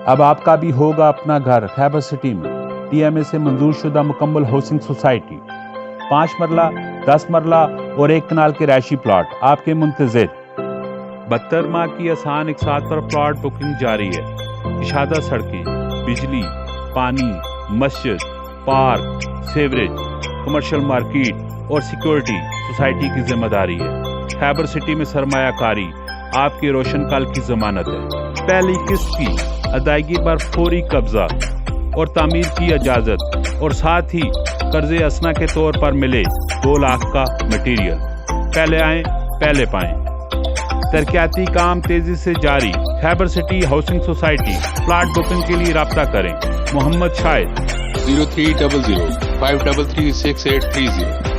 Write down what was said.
اب آپ کا بھی ہوگا اپنا گھر خیبر سٹی میں TMA سے منظور شدہ مکمل ہاؤسنگ سوسائٹی، 5 مرلہ 10 مرلہ اور 1 کنال کے رہائشی پلاٹ آپ کے منتظر۔ 72 ماہ کی آسان اقساط پر پلاٹ بکنگ جاری ہے۔ کشادہ سڑکیں، بجلی، پانی، مسجد، پارک، سیوریج، کمرشل مارکیٹ اور سیکورٹی سوسائٹی کی ذمہ داری ہے۔ خیبر سٹی میں سرمایہ کاری آپ کے روشن کل کی ضمانت ہے۔ پہلی قسط کی ادائیگی پر فوری قبضہ اور تعمیر کی اجازت، اور ساتھ ہی قرض اسنا کے طور پر ملے 2 لاکھ کا مٹیریل۔ پہلے آئیں پہلے پائیں۔ ترقیاتی کام تیزی سے جاری۔ Khyber city housing society, plot booking کے لیے رابطہ کریں۔ محمد شاہد 0300 533 6830